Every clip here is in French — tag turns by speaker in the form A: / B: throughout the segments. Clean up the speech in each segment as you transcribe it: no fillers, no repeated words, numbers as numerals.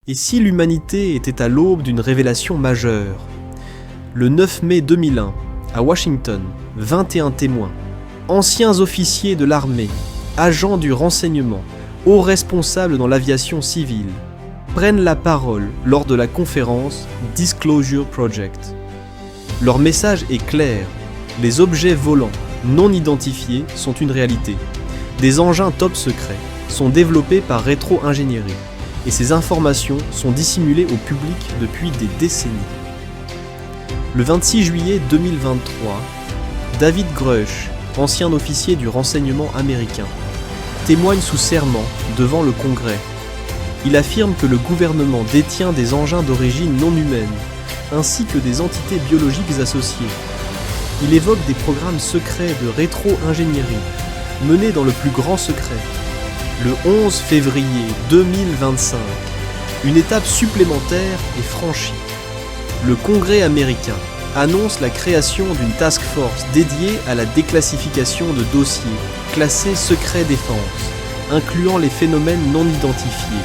A: Et si l'humanité était à l'aube d'une révélation majeure? Le 9 mai 2001, à Washington, 21 témoins, anciens officiers de l'armée, agents du renseignement, hauts responsables dans l'aviation civile, prennent la parole lors de la conférence Disclosure Project. Leur message est clair, les objets volants non identifiés sont une réalité. Des engins top secrets sont développés par rétro-ingénierie et ces informations sont dissimulées au public depuis des décennies. Le 26 juillet 2023, David Grush, ancien officier du renseignement américain, témoigne sous serment devant le Congrès. Il affirme que le gouvernement détient des engins d'origine non humaine, ainsi que des entités biologiques associées. Il évoque des programmes secrets de rétro-ingénierie, menés dans le plus grand secret. Le 11 février 2025, une étape supplémentaire est franchie. Le Congrès américain annonce la création d'une task force dédiée à la déclassification de dossiers classés secret défense, incluant les phénomènes non identifiés,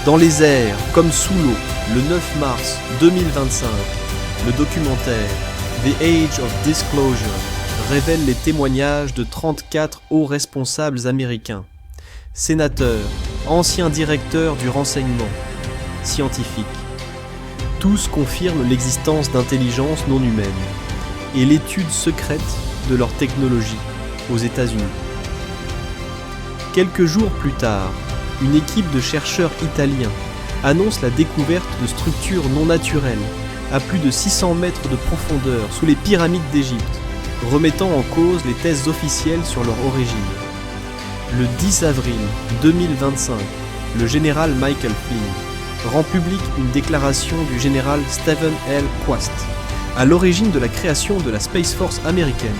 A: dans les airs comme sous l'eau. Le 9 mars 2025, le documentaire The Age of Disclosure révèle les témoignages de 34 hauts responsables américains, sénateurs, anciens directeurs du renseignement, scientifiques. Tous confirment l'existence d'intelligences non humaines et l'étude secrète de leur technologie aux États-Unis. Quelques jours plus tard, une équipe de chercheurs italiens annonce la découverte de structures non naturelles à plus de 600 mètres de profondeur sous les pyramides d'Égypte, remettant en cause les thèses officielles sur leur origine. Le 10 avril 2025, le général Michael Flynn rend publique une déclaration du général Stephen L. Quast, à l'origine de la création de la Space Force américaine.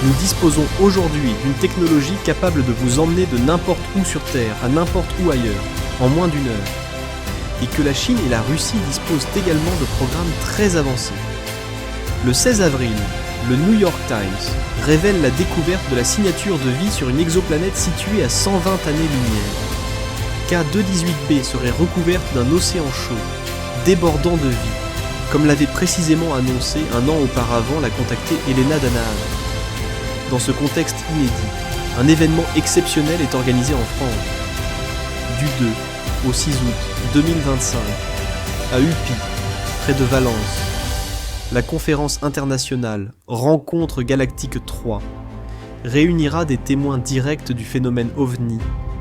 A: Nous disposons aujourd'hui d'une technologie capable de vous emmener de n'importe où sur Terre à n'importe où ailleurs, en moins d'une heure. Et que la Chine et la Russie disposent également de programmes très avancés. Le 16 avril, le New York Times révèle la découverte de la signature de vie sur une exoplanète située à 120 années-lumière. K218b serait recouverte d'un océan chaud, débordant de vie, comme l'avait précisément annoncé un an auparavant la contactée Elena Danaan. Dans ce contexte inédit, un événement exceptionnel est organisé en France. Du 2 au 6 août 2025, à Upi, près de Valence, la conférence internationale Rencontre Galactique 3 réunira des témoins directs du phénomène OVNI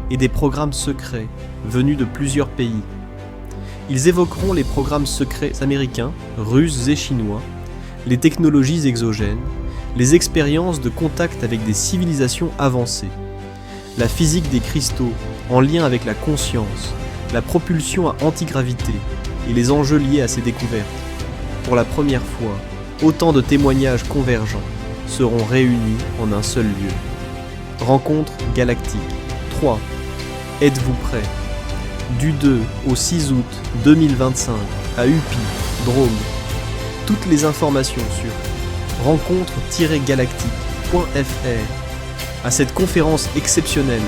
A: et des programmes secrets venus de plusieurs pays. Ils évoqueront les programmes secrets américains, russes et chinois, les technologies exogènes, les expériences de contact avec des civilisations avancées, la physique des cristaux en lien avec la conscience, la propulsion à antigravité et les enjeux liés à ces découvertes. Pour la première fois, autant de témoignages convergents seront réunis en un seul lieu. Rencontre galactique 3. Êtes-vous prêts? Du 2 au 6 août 2025 à Upi, Drôme. Toutes les informations sur rencontre-galactique.fr à cette conférence exceptionnelle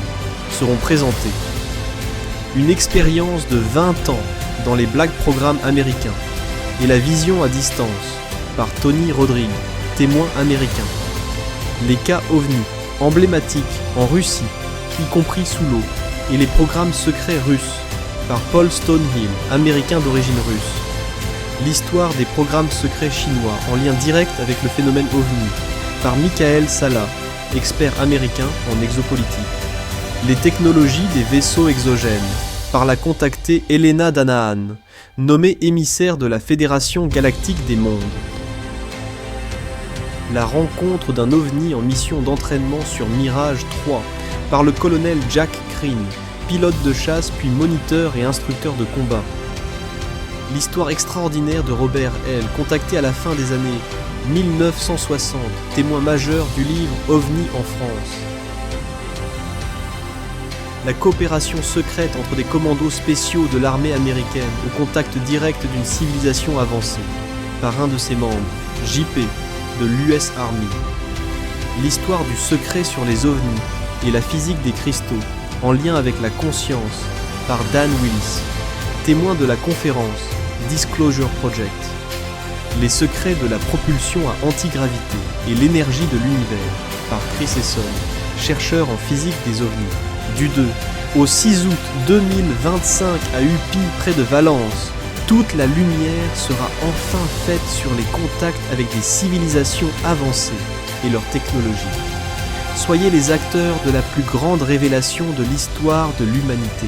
A: seront présentées. Une expérience de 20 ans dans les Black Programmes américains et la vision à distance par Tony Rodrigue, témoin américain. Les cas OVNI emblématiques en Russie, y compris sous l'eau, et les programmes secrets russes par Paul Stonehill, américain d'origine russe. L'histoire des programmes secrets chinois en lien direct avec le phénomène OVNI par Michael Salla, expert américain en exopolitique. Les technologies des vaisseaux exogènes par la contactée Elena Danaan, nommée émissaire de la Fédération Galactique des Mondes. La rencontre d'un OVNI en mission d'entraînement sur Mirage 3 par le colonel Jack Crean, pilote de chasse puis moniteur et instructeur de combat. L'histoire extraordinaire de Robert L., contacté à la fin des années 1960, témoin majeur du livre OVNI en France. La coopération secrète entre des commandos spéciaux de l'armée américaine au contact direct d'une civilisation avancée, par un de ses membres, JP, de l'US Army. L'histoire du secret sur les ovnis et la physique des cristaux, en lien avec la conscience, par Dan Willis. témoin de la conférence Disclosure Project. Les secrets de la propulsion à antigravité et l'énergie de l'univers par Chris Esson, chercheur en physique des ovnis. Du 2 au 6 août 2025 à Upi, près de Valence, toute la lumière sera enfin faite sur les contacts avec des civilisations avancées et leur technologie. Soyez les acteurs de la plus grande révélation de l'histoire de l'humanité.